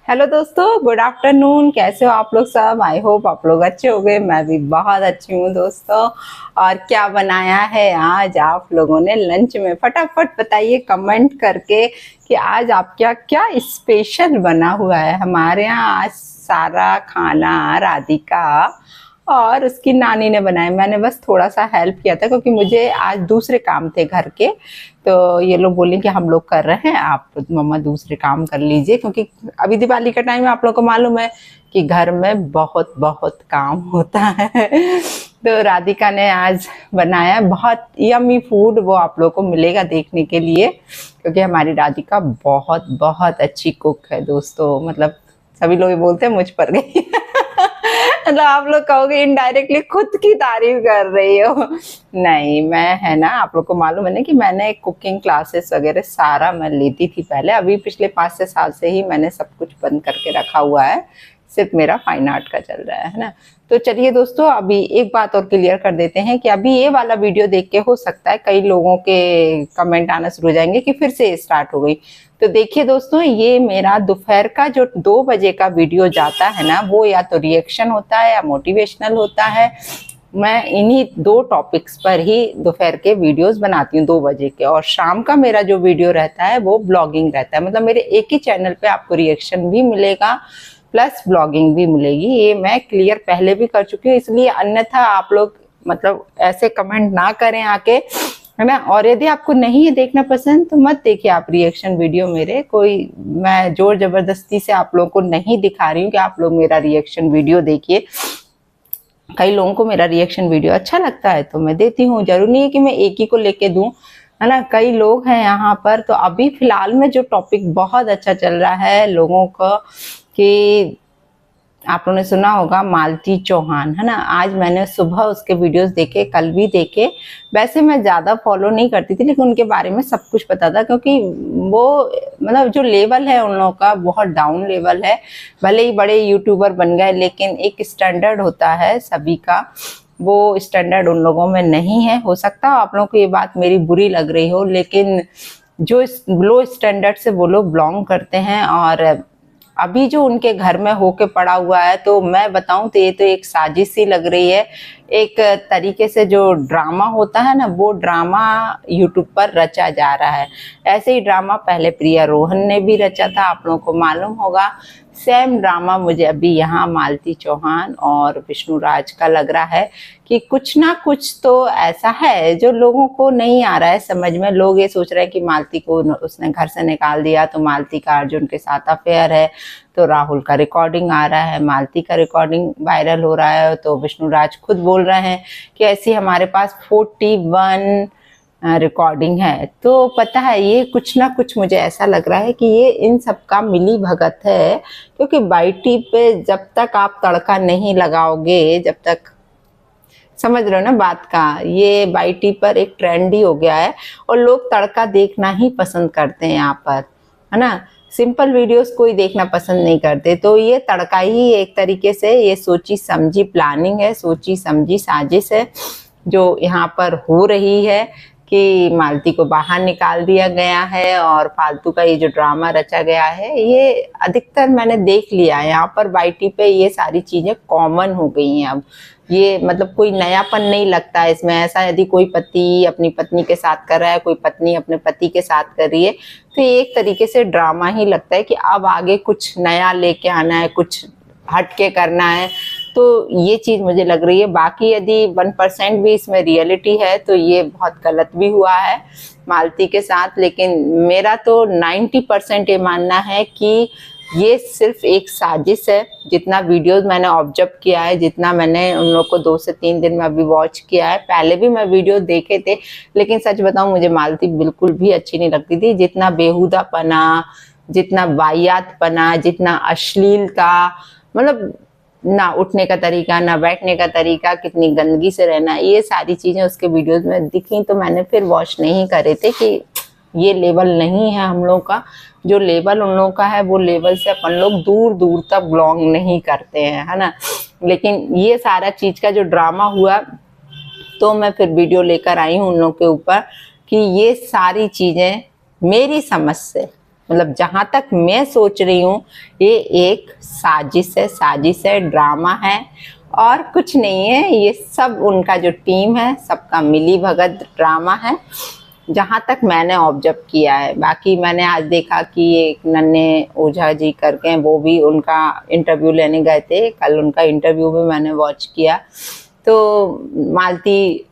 Hello दोस्तों, good afternoon. कैसे हो आप लोग सब? आई होप आप लोग अच्छे हो गए। मैं भी बहुत अच्छी हूँ दोस्तों। और क्या बनाया है आज आप लोगों ने लंच में? फटाफट बताइए कमेंट करके कि आज आप क्या क्या स्पेशल बना हुआ है। हमारे यहाँ आज सारा खाना राधिका और उसकी नानी ने बनाया। मैंने बस थोड़ा सा हेल्प किया था क्योंकि मुझे आज दूसरे काम थे घर के। तो ये लोग बोले कि हम लोग कर रहे हैं, आप मम्मा दूसरे काम कर लीजिए, क्योंकि अभी दिवाली का टाइम है, आप लोगों को मालूम है कि घर में बहुत बहुत काम होता है। तो राधिका ने आज बनाया बहुत यम्मी फूड, वो आप लोगों को मिलेगा देखने के लिए, क्योंकि हमारी राधिका बहुत बहुत अच्छी कुक है दोस्तों। मतलब सभी लोग ये बोलते हैं मुझ पर गई। मतलब आप लोग कहोगे इनडायरेक्टली खुद की तारीफ कर रही हो। नहीं, मैं है ना, आप लोग को मालूम है ना कि मैंने कुकिंग क्लासेस वगैरह सारा मैं लेती थी पहले। अभी पिछले 5 से 7 से ही मैंने सब कुछ बंद करके रखा हुआ है, सिर्फ मेरा फाइन आर्ट का चल रहा है ना। तो चलिए दोस्तों, अभी एक बात और क्लियर कर देते हैं कि अभी ये वाला वीडियो देख के हो सकता है कई लोगों के कमेंट आना शुरू हो जाएंगे कि फिर से स्टार्ट हो गई। तो देखिए दोस्तों, ये मेरा दोपहर का जो 2 बजे का वीडियो जाता है ना, वो या तो रिएक्शन होता है या मोटिवेशनल होता है। मैं इन्हीं 2 टॉपिक्स पर ही दोपहर के वीडियोस बनाती हूँ 2 बजे के। और शाम का मेरा जो वीडियो रहता है वो ब्लॉगिंग रहता है। मतलब मेरे एक ही चैनल पे आपको रिएक्शन भी मिलेगा प्लस ब्लॉगिंग भी मिलेगी। ये मैं क्लियर पहले भी कर चुकी हूँ, इसलिए अन्यथा आप लोग मतलब ऐसे कमेंट ना करें आके, है ना। और यदि आपको नहीं है देखना पसंद तो मत देखिए आप रिएक्शन वीडियो मेरे। कोई मैं जोर जबरदस्ती से आप लोगों को नहीं दिखा रही हूँ कि आप लोग मेरा रिएक्शन वीडियो देखिए। कई लोगों को मेरा रिएक्शन वीडियो अच्छा लगता है तो मैं देती हूँ, जरूरी नहीं है कि मैं एक ही को लेके दूं, है ना। कई लोग हैं यहाँ पर। तो अभी फिलहाल में जो टॉपिक बहुत अच्छा चल रहा है लोगों का, कि आप लोगों ने सुना होगा मालती चौहान, है ना। आज मैंने सुबह उसके वीडियोस देखे, कल भी देखे। वैसे मैं ज़्यादा फॉलो नहीं करती थी, लेकिन उनके बारे में सब कुछ पता था, क्योंकि वो मतलब जो लेवल है उन लोगों का बहुत डाउन लेवल है। भले ही बड़े यूट्यूबर बन गए, लेकिन एक स्टैंडर्ड होता है सभी का, वो स्टैंडर्ड उन लोगों में नहीं है। हो सकता है आप लोगों को ये बात मेरी बुरी लग रही हो, लेकिन जो लो स्टैंडर्ड से वो लोग बिलोंग करते हैं। और अभी जो उनके घर में होके पड़ा हुआ है, तो मैं बताऊं तो ये तो एक साजिश सी लग रही है। एक तरीके से जो ड्रामा होता है ना, वो ड्रामा यूट्यूब पर रचा जा रहा है। ऐसे ही ड्रामा पहले प्रिया रोहन ने भी रचा था, आप लोगों को मालूम होगा। सेम ड्रामा मुझे अभी यहाँ मालती चौहान और विष्णु राज का लग रहा है कि कुछ ना कुछ तो ऐसा है जो लोगों को नहीं आ रहा है समझ में। लोग ये सोच रहे हैं कि मालती को उसने घर से निकाल दिया तो मालती का अर्जुन के साथ अफेयर है, तो राहुल का रिकॉर्डिंग आ रहा है, मालती का रिकॉर्डिंग वायरल हो रहा है। तो विष्णु राज खुद बोल रहे हैं कि ऐसी हमारे पास 41 रिकॉर्डिंग है। तो पता है, ये कुछ ना कुछ मुझे ऐसा लग रहा है कि ये इन सब का मिली भगत है। क्योंकि बाईटी पे जब तक आप तड़का नहीं लगाओगे, जब तक, समझ रहे हो ना बात का, ये बाईटी पर एक ट्रेंड ही हो गया है और लोग तड़का देखना ही पसंद करते हैं यहाँ पर, है ना। सिंपल वीडियोस कोई देखना पसंद नहीं करते। तो ये तड़का ही एक तरीके से ये सोची समझी प्लानिंग है, सोची समझी साजिश है जो यहाँ पर हो रही है कि मालती को बाहर निकाल दिया गया है। और फालतू का ये जो ड्रामा रचा गया है, ये अधिकतर मैंने देख लिया है यहाँ पर बाईटी पे। ये सारी चीजें कॉमन हो गई हैं अब। ये मतलब कोई नयापन नहीं लगता है इसमें। ऐसा यदि कोई पति अपनी पत्नी के साथ कर रहा है, कोई पत्नी अपने पति के साथ कर रही है, तो ये एक तरीके से ड्रामा ही लगता है कि अब आगे कुछ नया लेके आना है, कुछ हट के करना है। तो ये चीज मुझे लग रही है। बाकी यदि 1% भी इसमें रियलिटी है तो ये बहुत गलत भी हुआ है मालती के साथ। लेकिन मेरा तो 90% ये मानना है कि ये सिर्फ एक साजिश है। जितना वीडियोस मैंने ऑब्जर्व किया है, जितना मैंने उन लोग को 2 से 3 दिन में अभी वॉच किया है, पहले भी मैं वीडियो देखे थे, लेकिन सच बताऊं मुझे मालती बिल्कुल भी अच्छी नहीं लगती थी। जितना बेहुदापना, जितना वाहियातपना, जितना अश्लीलता, मतलब ना उठने का तरीका, ना बैठने का तरीका, कितनी गंदगी से रहना, ये सारी चीजें उसके वीडियोस में दिखी। तो मैंने फिर वॉच नहीं करे थे कि ये लेवल नहीं है हम लोग का। जो लेवल उन लोगों का है वो लेवल से अपन लोग दूर दूर तक बिलोंग नहीं करते हैं, है ना। लेकिन ये सारा चीज का जो ड्रामा हुआ, तो मैं फिर वीडियो लेकर आई हूँ उन लोगों के ऊपर कि ये सारी चीजें मेरी समझ से मतलब जहां तक मैं सोच रही हूँ ये एक साजिश है, ड्रामा है और कुछ नहीं है। ये सब उनका जो टीम है सबका मिली भगत ड्रामा है, जहां तक मैंने ऑब्जर्व किया है। बाकी मैंने आज देखा कि एक नन्हे ओझा जी करके हैं, वो भी उनका इंटरव्यू लेने गए थे, कल उनका इंटरव्यू भी मैंने वॉच किया। तो मालती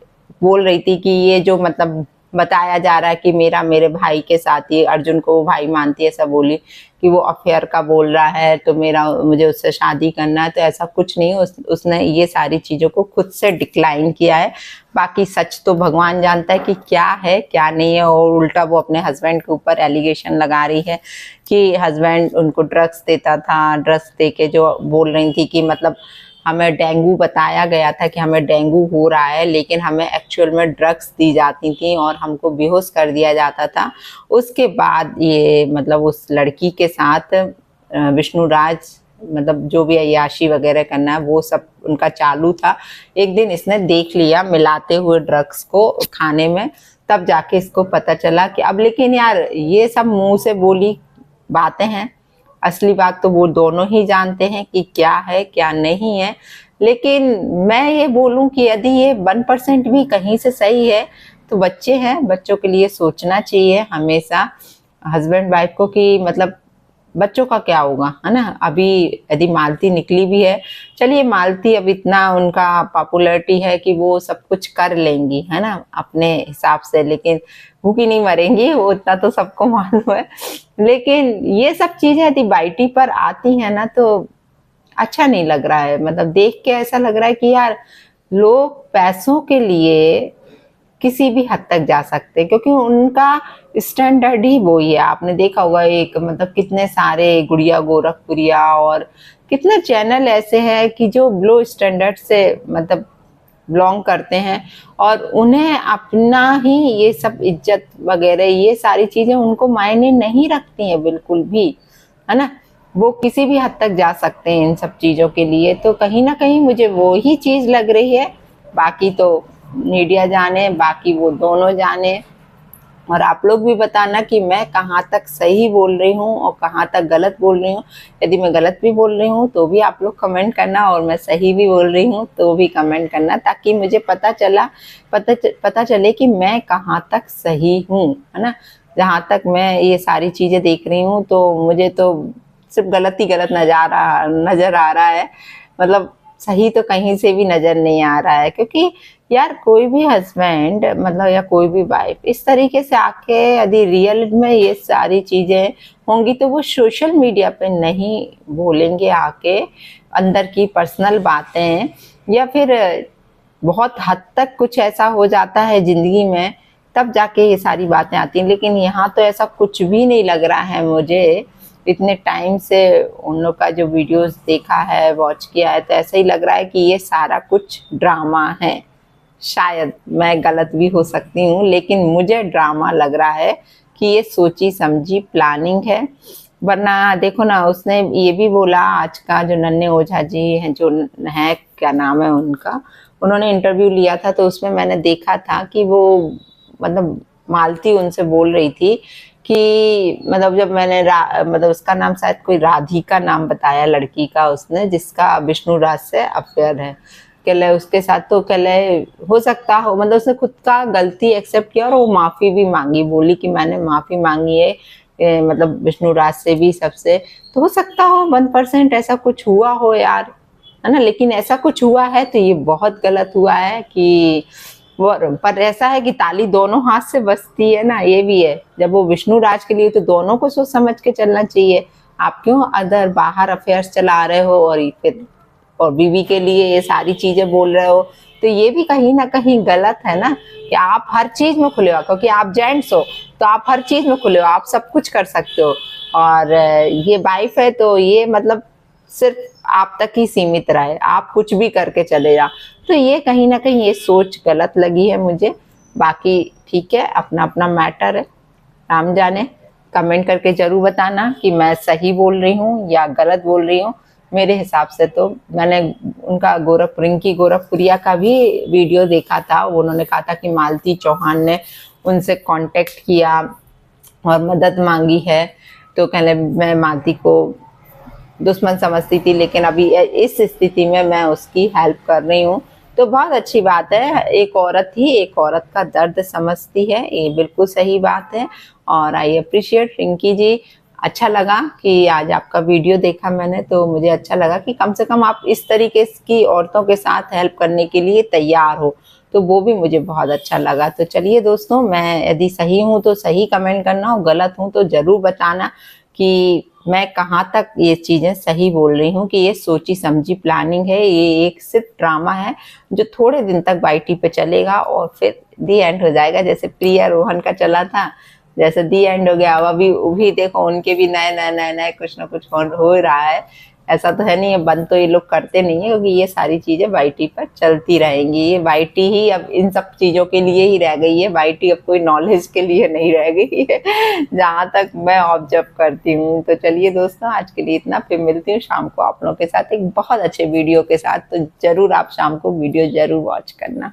बोल रही थी कि ये जो मतलब बताया जा रहा है कि मेरे भाई के साथ ही, अर्जुन को वो भाई मानती है, ऐसा बोली कि वो अफेयर का बोल रहा है तो मुझे उससे शादी करना है, तो ऐसा कुछ नहीं। उसने ये सारी चीज़ों को खुद से डिक्लाइन किया है। बाकी सच तो भगवान जानता है कि क्या है क्या नहीं है। और उल्टा वो अपने हस्बैंड के ऊपर एलिगेशन लगा रही है कि हस्बैंड उनको ड्रग्स देता था, ड्रग्स दे के जो बोल रही थी कि मतलब हमें डेंगू बताया गया था कि हमें डेंगू हो रहा है, लेकिन हमें एक्चुअल में ड्रग्स दी जाती थी और हमको बेहोश कर दिया जाता था। उसके बाद ये मतलब उस लड़की के साथ विष्णुराज मतलब जो भी अय्याशी वगैरह करना है वो सब उनका चालू था। एक दिन इसने देख लिया मिलाते हुए ड्रग्स को खाने में, तब जाके इसको पता चला कि अब, लेकिन यार ये सब मुंह से बोली बातें हैं, असली बात तो वो दोनों ही जानते हैं कि क्या है क्या नहीं है। लेकिन मैं ये बोलूं कि यदि ये 1% भी कहीं से सही है तो बच्चे हैं, बच्चों के लिए सोचना चाहिए हमेशा हस्बैंड वाइफ को कि मतलब बच्चों का क्या होगा, है ना। अभी यदि मालती निकली भी है, चलिए मालती अब इतना उनका पॉपुलैरिटी है कि वो सब कुछ कर लेंगी, है ना, अपने हिसाब से, लेकिन भूखी नहीं मरेंगी, वो इतना तो सबको मालूम है। लेकिन ये सब चीजें यदि बाइटी पर आती है ना तो अच्छा नहीं लग रहा है। मतलब देख के ऐसा लग रहा है कि यार लोग पैसों के लिए किसी भी हद तक जा सकते हैं, क्योंकि उनका स्टैंडर्ड ही वही है। आपने देखा होगा एक मतलब कितने सारे गुड़िया गोरखपुरिया और कितने चैनल ऐसे हैं कि जो लो स्टैंडर्ड से मतलब बिलोंग करते हैं और उन्हें अपना ही ये सब इज्जत वगैरह ये सारी चीजें उनको मायने नहीं रखती हैं बिल्कुल भी, है ना। वो किसी भी हद तक जा सकते हैं इन सब चीजों के लिए। तो कहीं ना कहीं मुझे वो ही चीज लग रही है। बाकी तो मीडिया जाने, बाकी वो दोनों जाने। और आप लोग भी बताना कि मैं कहाँ तक सही बोल रही हूँ और कहाँ तक गलत बोल रही हूँ। यदि मैं गलत भी बोल रही हूँ तो भी आप लोग कमेंट करना, और मैं सही भी बोल रही हूँ तो भी कमेंट करना, ताकि मुझे पता चले कि मैं कहाँ तक सही हूँ, है ना। जहाँ तक मैं ये सारी चीज़ें देख रही हूँ तो मुझे तो सिर्फ गलत ही गलत नज़र आ रहा है। मतलब सही तो कहीं से भी नज़र नहीं आ रहा है, क्योंकि यार कोई भी हस्बैंड मतलब या कोई भी वाइफ इस तरीके से आके यदि रियल में ये सारी चीजें होंगी तो वो सोशल मीडिया पे नहीं बोलेंगे आके अंदर की पर्सनल बातें, या फिर बहुत हद तक कुछ ऐसा हो जाता है जिंदगी में तब जाके ये सारी बातें आती हैं। लेकिन यहाँ तो ऐसा कुछ भी नहीं लग रहा है मुझे। इतने टाइम से उन लोग का जो वीडियोस देखा है, वॉच किया है, तो ऐसा ही लग रहा है कि ये सारा कुछ ड्रामा है। शायद मैं गलत भी हो सकती हूँ, लेकिन मुझे ड्रामा लग रहा है कि ये सोची समझी प्लानिंग है। वरना देखो ना, उसने ये भी बोला, आज का जो नन्हे ओझा जी हैं, जो है क्या नाम है उनका, उन्होंने इंटरव्यू लिया था तो उसमें मैंने देखा था कि वो मतलब मालती उनसे बोल रही थी कि मतलब जब मैंने मतलब उसका नाम शायद कोई राधिका नाम बताया लड़की का उसने, जिसका विष्णुराज से अफेयर है, कहले उसके साथ, तो कहले हो सकता हो मतलब उसने खुद का गलती एक्सेप्ट किया और वो माफी भी मांगी, बोली कि मैंने माफी मांगी है मतलब विष्णुराज से भी, सबसे। तो हो सकता हो 1% ऐसा कुछ हुआ हो यार, है ना। लेकिन ऐसा कुछ हुआ है तो ये बहुत गलत हुआ है कि वो, पर ऐसा है कि ताली दोनों हाथ से बजती है ना, ये भी है। जब वो विष्णुराज के लिए तो दोनों को सोच समझ के चलना चाहिए। आप क्यों अदर बाहर अफेयर्स चला रहे हो और फिर और बीवी के लिए ये सारी चीजें बोल रहे हो, तो ये भी कहीं ना कहीं गलत है ना। कि आप हर चीज में खुले हो, क्योंकि आप जेंट्स हो तो आप हर चीज में खुले हो, आप सब कुछ कर सकते हो। और ये वाइफ है तो ये मतलब सिर्फ आप तक ही सीमित रहे, आप कुछ भी करके चले जाओ। तो ये कहीं ना कहीं ये सोच गलत लगी है मुझे। बाकी ठीक है, अपना अपना मैटर है, राम जाने। कमेंट करके जरूर बताना कि मैं सही बोल रही हूँ या गलत बोल रही हूँ। मेरे हिसाब से तो मैंने उनका रिंकी गोरखपुरिया का भी वीडियो देखा था, उन्होंने कहा था कि मालती चौहान ने उनसे कांटेक्ट किया और मदद मांगी है। तो कहने मैं मालती को दुश्मन समझती थी, लेकिन अभी इस स्थिति में मैं उसकी हेल्प कर रही हूँ, तो बहुत अच्छी बात है। एक औरत ही एक औरत का दर्द समझती है, ये बिल्कुल सही बात है। और आई अप्रिशिएट रिंकी जी, अच्छा लगा कि आज आपका वीडियो देखा मैंने, तो मुझे अच्छा लगा कि कम से कम आप इस तरीके की औरतों के साथ हेल्प करने के लिए तैयार हो, तो वो भी मुझे बहुत अच्छा लगा। तो चलिए दोस्तों, मैं यदि सही हूँ तो सही कमेंट करना, और गलत हूँ तो ज़रूर बताना कि मैं कहाँ तक ये चीज़ें सही बोल रही हूँ कि ये सोची समझी प्लानिंग है, ये एक सिर्फ ड्रामा है जो थोड़े दिन तक वाईटी पे चलेगा और फिर दी एंड हो जाएगा। जैसे प्रिया रोहन का चला था, जैसे दी एंड हो गया, अब अभी भी देखो उनके भी नए कुछ ना कुछ हो रहा है। ऐसा तो है नहीं है, बंद तो ये लोग करते नहीं है, क्योंकि ये सारी चीजें वाईटी पर चलती रहेंगी। ये वाईटी ही अब इन सब चीजों के लिए ही रह गई है, वाईटी अब कोई नॉलेज के लिए नहीं रह गई है जहाँ तक मैं ऑब्जर्व करती हूँ। तो चलिए दोस्तों, आज के लिए इतना, फिर मिलती हूँ शाम को आप लोगों के साथ एक बहुत अच्छे वीडियो के साथ। तो जरूर आप शाम को वीडियो जरूर वॉच करना।